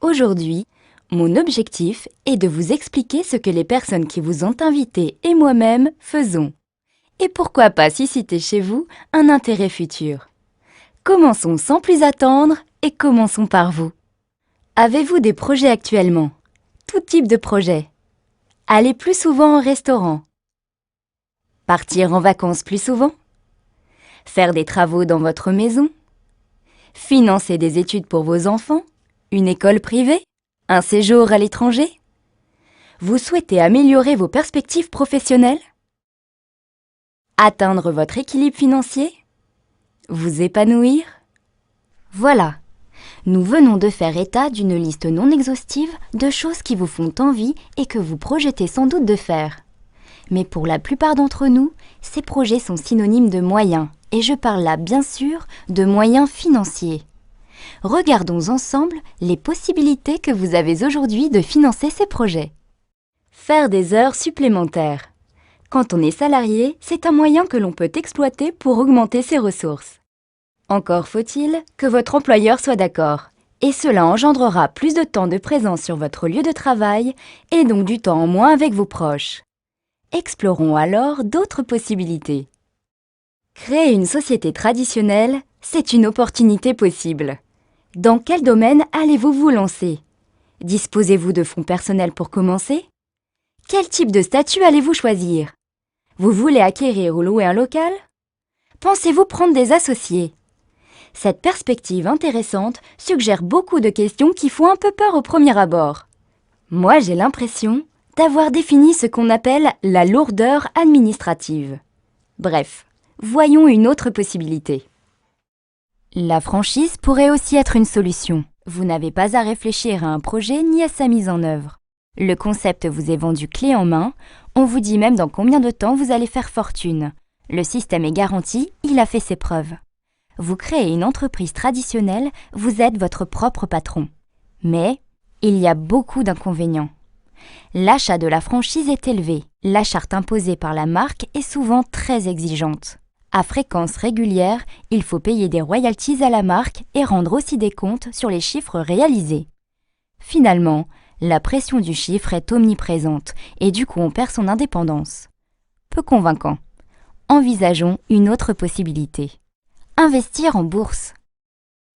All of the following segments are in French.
Aujourd'hui, mon objectif est de vous expliquer ce que les personnes qui vous ont invité et moi-même faisons. Et pourquoi pas susciter chez vous un intérêt futur. Commençons sans plus attendre et commençons par vous. Avez-vous des projets actuellement? Tout type de projets. Aller plus souvent au restaurant. Partir en vacances plus souvent. Faire des travaux dans votre maison. Financer des études pour vos enfants. Une école privée. Un séjour à l'étranger. Vous souhaitez améliorer vos perspectives professionnelles? Atteindre votre équilibre financier? Vous épanouir? Voilà, nous venons de faire état d'une liste non exhaustive de choses qui vous font envie et que vous projetez sans doute de faire. Mais pour la plupart d'entre nous, ces projets sont synonymes de moyens, et je parle là bien sûr de moyens financiers. Regardons ensemble les possibilités que vous avez aujourd'hui de financer ces projets. Faire des heures supplémentaires. Quand on est salarié, c'est un moyen que l'on peut exploiter pour augmenter ses ressources. Encore faut-il que votre employeur soit d'accord, et cela engendrera plus de temps de présence sur votre lieu de travail et donc du temps en moins avec vos proches. Explorons alors d'autres possibilités. Créer une société traditionnelle, c'est une opportunité possible. Dans quel domaine allez-vous vous lancer? Disposez-vous de fonds personnels pour commencer? Quel type de statut allez-vous choisir? Vous voulez acquérir ou louer un local? Pensez-vous prendre des associés? Cette perspective intéressante suggère beaucoup de questions qui font un peu peur au premier abord. Moi, j'ai l'impression d'avoir défini ce qu'on appelle la lourdeur administrative. Bref, voyons une autre possibilité. La franchise pourrait aussi être une solution. Vous n'avez pas à réfléchir à un projet ni à sa mise en œuvre. Le concept vous est vendu clé en main, on vous dit même dans combien de temps vous allez faire fortune. Le système est garanti, il a fait ses preuves. Vous créez une entreprise traditionnelle, vous êtes votre propre patron. Mais il y a beaucoup d'inconvénients. L'achat de la franchise est élevé. La charte imposée par la marque est souvent très exigeante. À fréquence régulière, il faut payer des royalties à la marque et rendre aussi des comptes sur les chiffres réalisés. Finalement, la pression du chiffre est omniprésente et du coup on perd son indépendance. Peu convaincant. Envisageons une autre possibilité. Investir en bourse.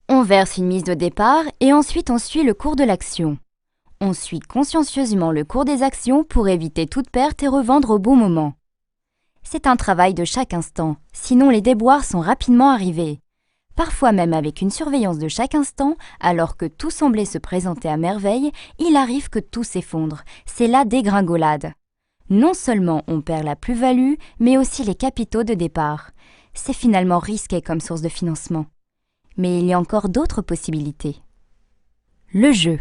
On verse une mise de départ et ensuite on suit le cours de l'action. On suit consciencieusement le cours des actions pour éviter toute perte et revendre au bon moment. C'est un travail de chaque instant, sinon les déboires sont rapidement arrivés. Parfois même avec une surveillance de chaque instant, alors que tout semblait se présenter à merveille, il arrive que tout s'effondre. C'est la dégringolade. Non seulement on perd la plus-value, mais aussi les capitaux de départ. C'est finalement risqué comme source de financement. Mais il y a encore d'autres possibilités. Le jeu.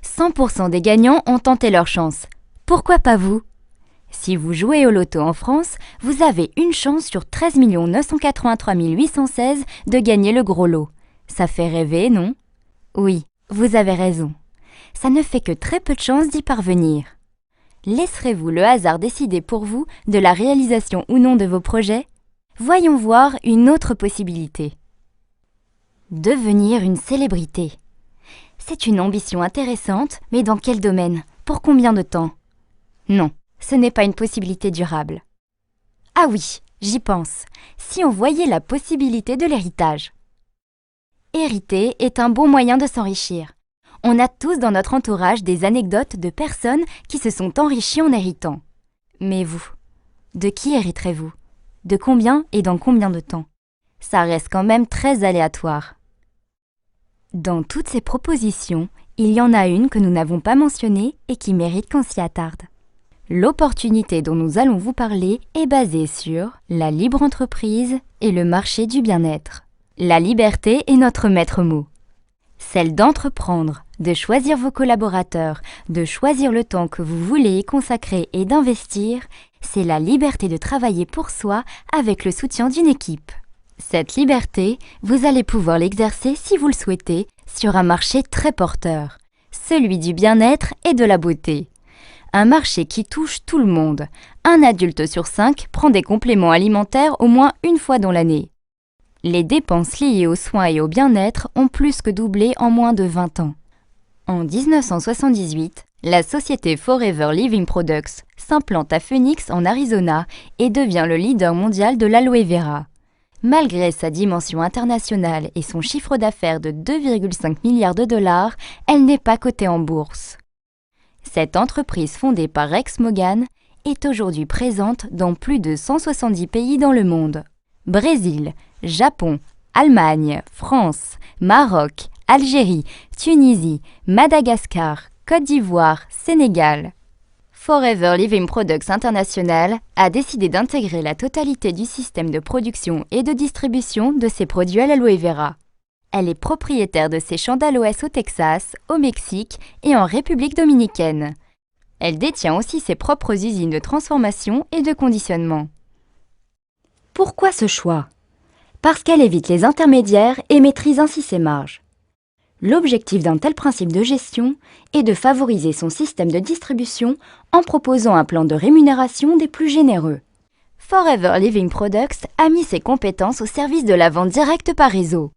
100% des gagnants ont tenté leur chance. Pourquoi pas vous? Si vous jouez au loto en France, vous avez une chance sur 13 983 816 de gagner le gros lot. Ça fait rêver, non? Oui, vous avez raison. Ça ne fait que très peu de chances d'y parvenir. Laisserez-vous le hasard décider pour vous de la réalisation ou non de vos projets? Voyons voir une autre possibilité. Devenir une célébrité. C'est une ambition intéressante, mais dans quel domaine? Pour combien de temps? Non. Ce n'est pas une possibilité durable. Ah oui, j'y pense. Si on voyait la possibilité de l'héritage. Hériter est un bon moyen de s'enrichir. On a tous dans notre entourage des anecdotes de personnes qui se sont enrichies en héritant. Mais vous, de qui hériterez-vous? De combien et dans combien de temps? Ça reste quand même très aléatoire. Dans toutes ces propositions, il y en a une que nous n'avons pas mentionnée et qui mérite qu'on s'y attarde. L'opportunité dont nous allons vous parler est basée sur la libre entreprise et le marché du bien-être. La liberté est notre maître mot. Celle d'entreprendre, de choisir vos collaborateurs, de choisir le temps que vous voulez y consacrer et d'investir, c'est la liberté de travailler pour soi avec le soutien d'une équipe. Cette liberté, vous allez pouvoir l'exercer si vous le souhaitez sur un marché très porteur, celui du bien-être et de la beauté. Un marché qui touche tout le monde. Un adulte sur 5 prend des compléments alimentaires au moins une fois dans l'année. Les dépenses liées aux soins et au bien-être ont plus que doublé en moins de 20 ans. En 1978, la société Forever Living Products s'implante à Phoenix en Arizona et devient le leader mondial de l'aloe vera. Malgré sa dimension internationale et son chiffre d'affaires de 2,5 milliards de dollars, elle n'est pas cotée en bourse. Cette entreprise fondée par Rex Mogan est aujourd'hui présente dans plus de 170 pays dans le monde. Brésil, Japon, Allemagne, France, Maroc, Algérie, Tunisie, Madagascar, Côte d'Ivoire, Sénégal. Forever Living Products International a décidé d'intégrer la totalité du système de production et de distribution de ses produits à l'aloe vera. Elle est propriétaire de ses champs d'aloès au Texas, au Mexique et en République dominicaine. Elle détient aussi ses propres usines de transformation et de conditionnement. Pourquoi ce choix? Parce qu'elle évite les intermédiaires et maîtrise ainsi ses marges. L'objectif d'un tel principe de gestion est de favoriser son système de distribution en proposant un plan de rémunération des plus généreux. Forever Living Products a mis ses compétences au service de la vente directe par réseau.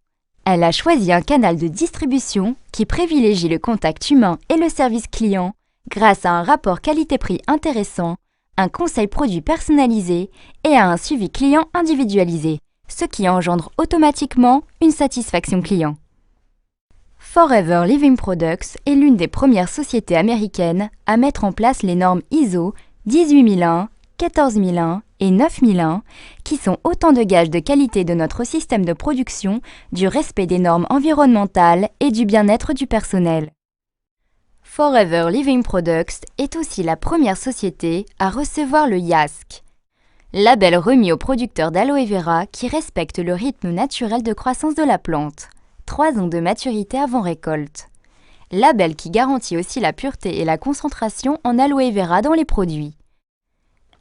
Elle a choisi un canal de distribution qui privilégie le contact humain et le service client grâce à un rapport qualité-prix intéressant, un conseil produit personnalisé et à un suivi client individualisé, ce qui engendre automatiquement une satisfaction client. Forever Living Products est l'une des premières sociétés américaines à mettre en place les normes ISO 18001, 14001 et 9001, qui sont autant de gages de qualité de notre système de production, du respect des normes environnementales et du bien-être du personnel. Forever Living Products est aussi la première société à recevoir le YASC, label remis aux producteurs d'aloe vera qui respectent le rythme naturel de croissance de la plante. 3 ans de maturité avant récolte. Label qui garantit aussi la pureté et la concentration en aloe vera dans les produits.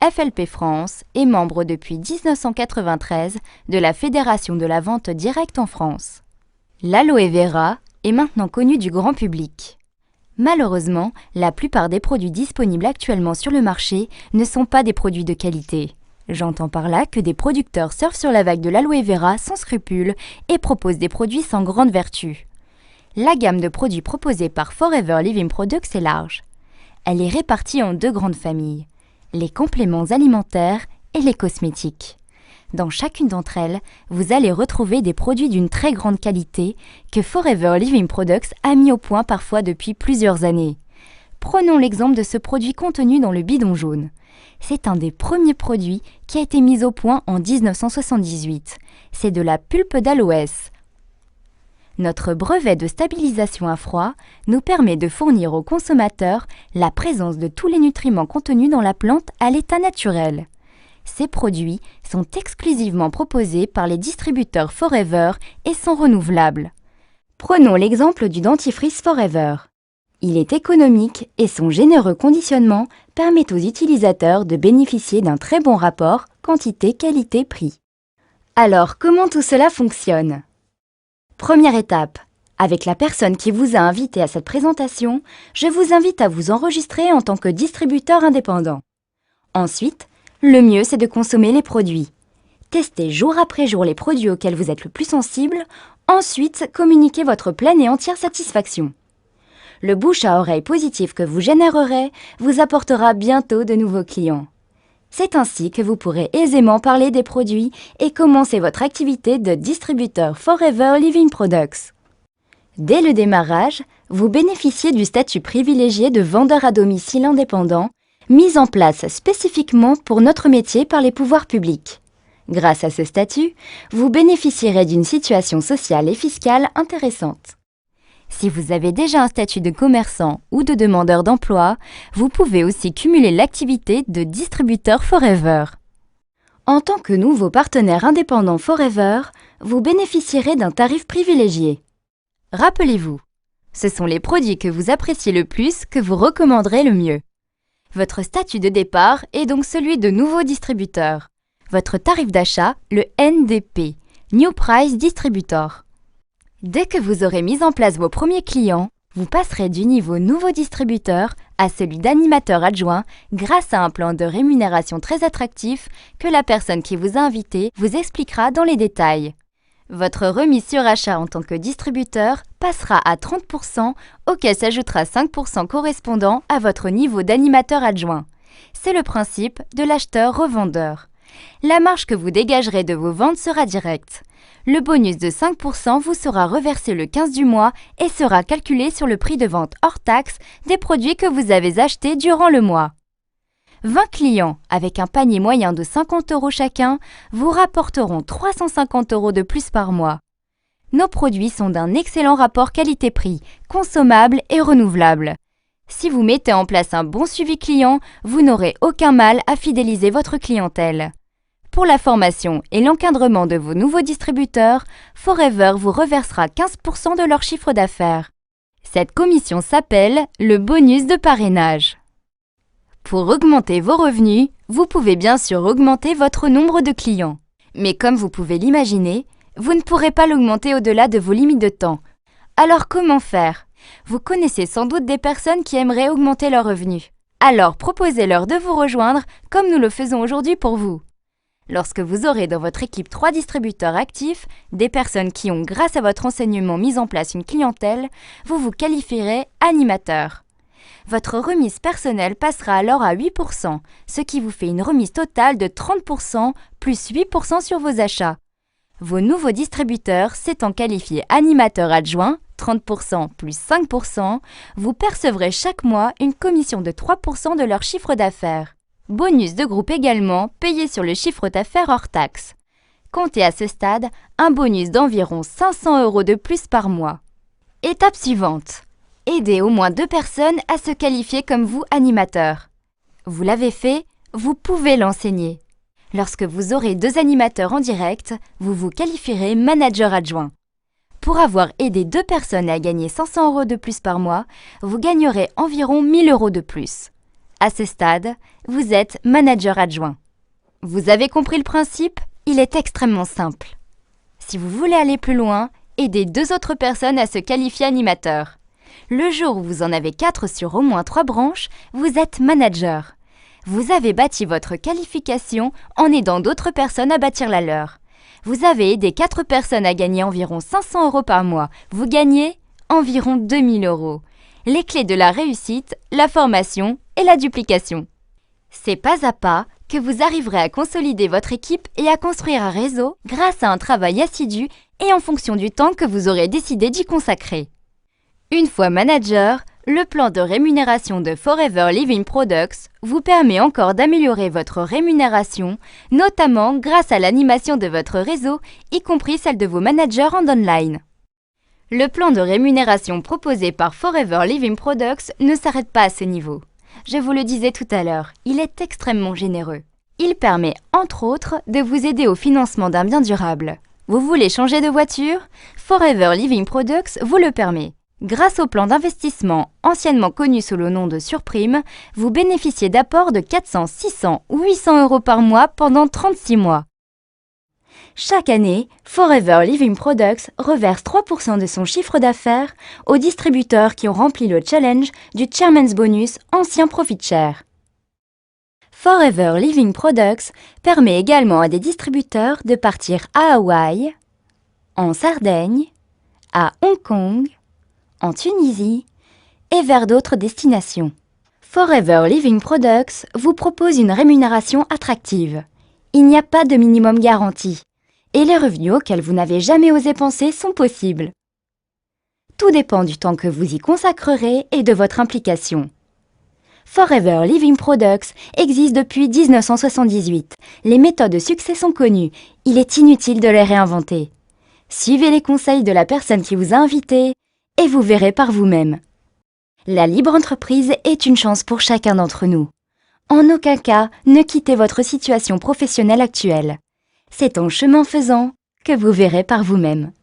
FLP France est membre depuis 1993 de la Fédération de la vente directe en France. L'aloe vera est maintenant connu du grand public. Malheureusement, la plupart des produits disponibles actuellement sur le marché ne sont pas des produits de qualité. J'entends par là que des producteurs surfent sur la vague de l'aloe vera sans scrupules et proposent des produits sans grande vertu. La gamme de produits proposée par Forever Living Products est large. Elle est répartie en 2 grandes familles, les compléments alimentaires et les cosmétiques. Dans chacune d'entre elles, vous allez retrouver des produits d'une très grande qualité que Forever Living Products a mis au point parfois depuis plusieurs années. Prenons l'exemple de ce produit contenu dans le bidon jaune. C'est un des premiers produits qui a été mis au point en 1978. C'est de la pulpe d'aloès. Notre brevet de stabilisation à froid nous permet de fournir aux consommateurs la présence de tous les nutriments contenus dans la plante à l'état naturel. Ces produits sont exclusivement proposés par les distributeurs Forever et sont renouvelables. Prenons l'exemple du dentifrice Forever. Il est économique et son généreux conditionnement permet aux utilisateurs de bénéficier d'un très bon rapport quantité-qualité-prix. Alors, comment tout cela fonctionne? Première étape. Avec la personne qui vous a invité à cette présentation, je vous invite à vous enregistrer en tant que distributeur indépendant. Ensuite, le mieux c'est de consommer les produits. Testez jour après jour les produits auxquels vous êtes le plus sensible. Ensuite, communiquez votre pleine et entière satisfaction. Le bouche à oreille positif que vous générerez vous apportera bientôt de nouveaux clients. C'est ainsi que vous pourrez aisément parler des produits et commencer votre activité de distributeur Forever Living Products. Dès le démarrage, vous bénéficiez du statut privilégié de vendeur à domicile indépendant, mis en place spécifiquement pour notre métier par les pouvoirs publics. Grâce à ce statut, vous bénéficierez d'une situation sociale et fiscale intéressante. Si vous avez déjà un statut de commerçant ou de demandeur d'emploi, vous pouvez aussi cumuler l'activité de distributeur Forever. En tant que nouveau partenaire indépendant Forever, vous bénéficierez d'un tarif privilégié. Rappelez-vous, ce sont les produits que vous appréciez le plus que vous recommanderez le mieux. Votre statut de départ est donc celui de nouveau distributeur. Votre tarif d'achat, le NDP, New Price Distributor. Dès que vous aurez mis en place vos premiers clients, vous passerez du niveau nouveau distributeur à celui d'animateur adjoint grâce à un plan de rémunération très attractif que la personne qui vous a invité vous expliquera dans les détails. Votre remise sur achat en tant que distributeur passera à 30%, auquel s'ajoutera 5% correspondant à votre niveau d'animateur adjoint. C'est le principe de l'acheteur-revendeur. La marge que vous dégagerez de vos ventes sera directe. Le bonus de 5% vous sera reversé le 15 du mois et sera calculé sur le prix de vente hors taxe des produits que vous avez achetés durant le mois. 20 clients avec un panier moyen de 50 € chacun vous rapporteront 350 € de plus par mois. Nos produits sont d'un excellent rapport qualité-prix, consommables et renouvelables. Si vous mettez en place un bon suivi client, vous n'aurez aucun mal à fidéliser votre clientèle. Pour la formation et l'encadrement de vos nouveaux distributeurs, Forever vous reversera 15% de leur chiffre d'affaires. Cette commission s'appelle le bonus de parrainage. Pour augmenter vos revenus, vous pouvez bien sûr augmenter votre nombre de clients. Mais comme vous pouvez l'imaginer, vous ne pourrez pas l'augmenter au-delà de vos limites de temps. Alors comment faire? Vous connaissez sans doute des personnes qui aimeraient augmenter leurs revenus. Alors proposez-leur de vous rejoindre comme nous le faisons aujourd'hui pour vous. Lorsque vous aurez dans votre équipe 3 distributeurs actifs, des personnes qui ont, grâce à votre enseignement, mis en place une clientèle, vous vous qualifierez animateur. Votre remise personnelle passera alors à 8%, ce qui vous fait une remise totale de 30% plus 8% sur vos achats. Vos nouveaux distributeurs s'étant qualifiés animateurs adjoints, 30% plus 5%, vous percevrez chaque mois une commission de 3% de leur chiffre d'affaires. Bonus de groupe également payé sur le chiffre d'affaires hors taxe. Comptez à ce stade un bonus d'environ 500 € de plus par mois. Étape suivante. Aidez au moins 2 personnes à se qualifier comme vous animateurs. Vous l'avez fait, vous pouvez l'enseigner. Lorsque vous aurez 2 animateurs en direct, vous vous qualifierez manager adjoint. Pour avoir aidé 2 personnes à gagner 500 € de plus par mois, vous gagnerez environ 1000 € de plus. À ce stade, vous êtes manager adjoint. Vous avez compris le principe? Il est extrêmement simple. Si vous voulez aller plus loin, aidez 2 autres personnes à se qualifier animateur. Le jour où vous en avez 4 sur au moins 3 branches, vous êtes manager. Vous avez bâti votre qualification en aidant d'autres personnes à bâtir la leur. Vous avez aidé 4 personnes à gagner environ 500 € par mois. Vous gagnez environ 2000 €. Les clés de la réussite, la formation et la duplication. C'est pas à pas que vous arriverez à consolider votre équipe et à construire un réseau grâce à un travail assidu et en fonction du temps que vous aurez décidé d'y consacrer. Une fois manager, le plan de rémunération de Forever Living Products vous permet encore d'améliorer votre rémunération, notamment grâce à l'animation de votre réseau, y compris celle de vos managers en online. Le plan de rémunération proposé par Forever Living Products ne s'arrête pas à ce niveau. Je vous le disais tout à l'heure, il est extrêmement généreux. Il permet, entre autres, de vous aider au financement d'un bien durable. Vous voulez changer de voiture? Forever Living Products vous le permet. Grâce au plan d'investissement, anciennement connu sous le nom de surprime, vous bénéficiez d'apports de 400, 600 ou 800 € par mois pendant 36 mois. Chaque année, Forever Living Products reverse 3% de son chiffre d'affaires aux distributeurs qui ont rempli le challenge du Chairman's Bonus ancien Profit Share. Forever Living Products permet également à des distributeurs de partir à Hawaï, en Sardaigne, à Hong Kong, en Tunisie et vers d'autres destinations. Forever Living Products vous propose une rémunération attractive. Il n'y a pas de minimum garanti et les revenus auxquels vous n'avez jamais osé penser sont possibles. Tout dépend du temps que vous y consacrerez et de votre implication. Forever Living Products existe depuis 1978. Les méthodes de succès sont connues. Il est inutile de les réinventer. Suivez les conseils de la personne qui vous a invité et vous verrez par vous-même. La libre entreprise est une chance pour chacun d'entre nous. En aucun cas, ne quittez votre situation professionnelle actuelle. C'est en chemin faisant que vous verrez par vous-même.